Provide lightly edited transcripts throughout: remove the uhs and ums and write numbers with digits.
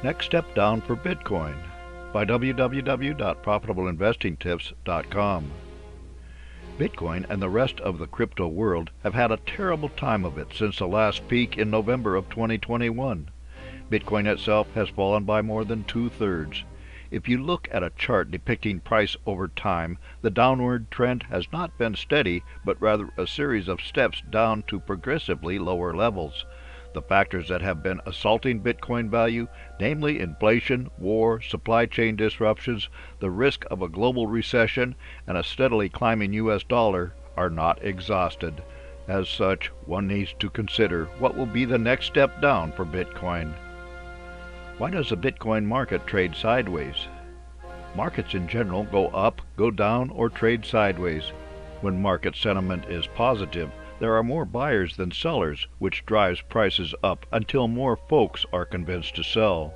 Next Step Down for Bitcoin by www.profitableinvestingtips.com. Bitcoin and the rest of the crypto world have had a terrible time of it since the last peak in November of 2021. Bitcoin itself has fallen by more than 2/3. If you look at a chart depicting price over time, the downward trend has not been steady, but rather a series of steps down to progressively lower levels. The factors that have been assaulting Bitcoin value, namely inflation, war, supply chain disruptions, the risk of a global recession, and a steadily climbing US dollar, are not exhausted. As such, one needs to consider what will be the next step down for Bitcoin. Why does the Bitcoin market trade sideways? Markets in general go up, go down, or trade sideways. When market sentiment is positive, there are more buyers than sellers, which drives prices up until more folks are convinced to sell.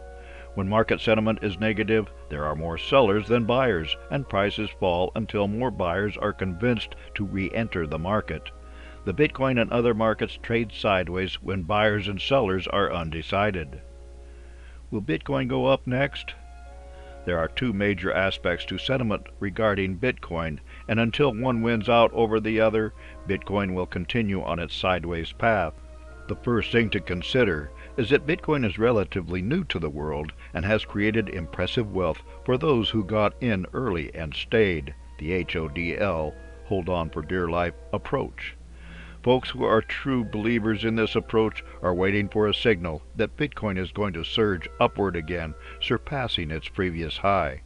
When market sentiment is negative, there are more sellers than buyers, and prices fall until more buyers are convinced to re-enter the market. The Bitcoin and other markets trade sideways when buyers and sellers are undecided. Will Bitcoin go up next? There are two major aspects to sentiment regarding Bitcoin, and until one wins out over the other, Bitcoin will continue on its sideways path. The first thing to consider is that Bitcoin is relatively new to the world and has created impressive wealth for those who got in early and stayed, the HODL, hold on for dear life, approach. Folks who are true believers in this approach are waiting for a signal that Bitcoin is going to surge upward again, surpassing its previous high.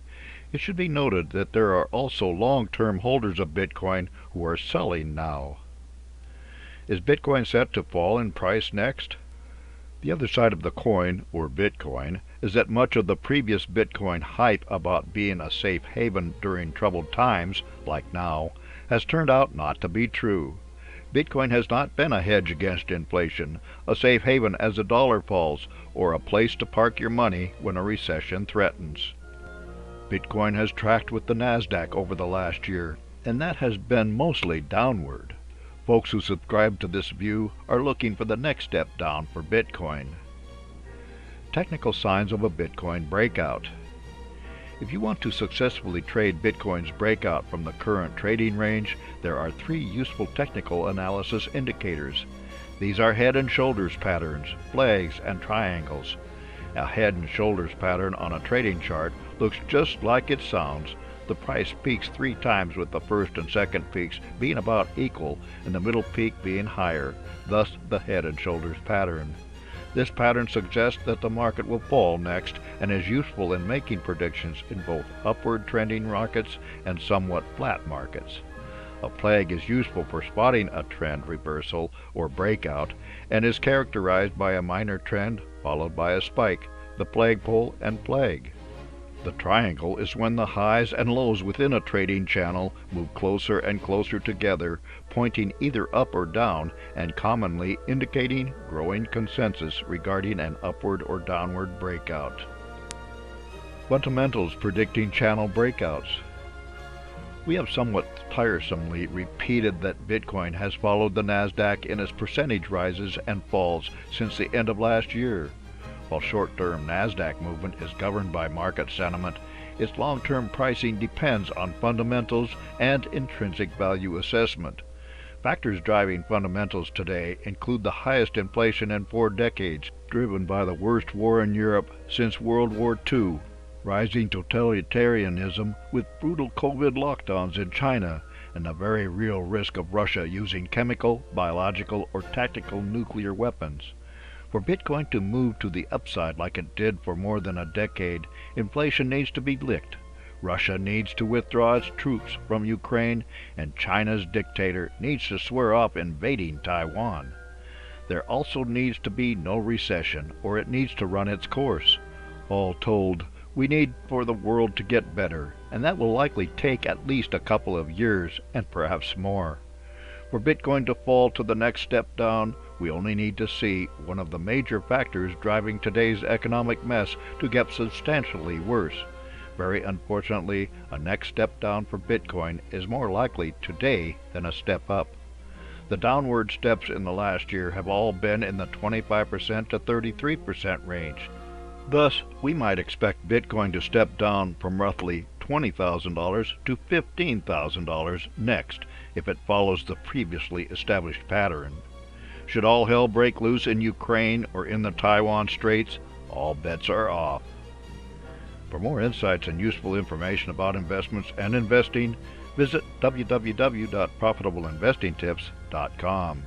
It should be noted that there are also long-term holders of Bitcoin who are selling now. Is Bitcoin set to fall in price next? The other side of the coin, or Bitcoin, is that much of the previous Bitcoin hype about being a safe haven during troubled times, like now, has turned out not to be true. Bitcoin has not been a hedge against inflation, a safe haven as the dollar falls, or a place to park your money when a recession threatens. Bitcoin has tracked with the Nasdaq over the last year, and that has been mostly downward. Folks who subscribe to this view are looking for the next step down for Bitcoin. Technical signs of a Bitcoin breakout. If you want to successfully trade Bitcoin's breakout from the current trading range, there are three useful technical analysis indicators. These are head and shoulders patterns, flags, and triangles. A head and shoulders pattern on a trading chart looks just like it sounds. The price peaks 3 times, with the first and second peaks being about equal and the middle peak being higher, thus the head and shoulders pattern. This pattern suggests that the market will fall next and is useful in making predictions in both upward trending markets and somewhat flat markets. A flag is useful for spotting a trend reversal or breakout and is characterized by a minor trend followed by a spike, the flagpole and flag. The triangle is when the highs and lows within a trading channel move closer and closer together, pointing either up or down and commonly indicating growing consensus regarding an upward or downward breakout. Fundamentals predicting channel breakouts. We have somewhat tiresomely repeated that Bitcoin has followed the Nasdaq in its percentage rises and falls since the end of last year. While short-term Nasdaq movement is governed by market sentiment, its long-term pricing depends on fundamentals and intrinsic value assessment. Factors driving fundamentals today include the highest inflation in 4 decades, driven by the worst war in Europe since World War II, rising totalitarianism with brutal COVID lockdowns in China, and the very real risk of Russia using chemical, biological, or tactical nuclear weapons. For Bitcoin to move to the upside like it did for more than a decade, inflation needs to be licked. Russia needs to withdraw its troops from Ukraine, and China's dictator needs to swear off invading Taiwan. There also needs to be no recession, or it needs to run its course. All told, we need for the world to get better, and that will likely take at least a couple of years, and perhaps more. For Bitcoin to fall to the next step down, we only need to see one of the major factors driving today's economic mess to get substantially worse. Very unfortunately, a next step down for Bitcoin is more likely today than a step up. The downward steps in the last year have all been in the 25% to 33% range. Thus, we might expect Bitcoin to step down from roughly $20,000 to $15,000 next if it follows the previously established pattern. Should all hell break loose in Ukraine or in the Taiwan Straits, all bets are off. For more insights and useful information about investments and investing, visit www.profitableinvestingtips.com.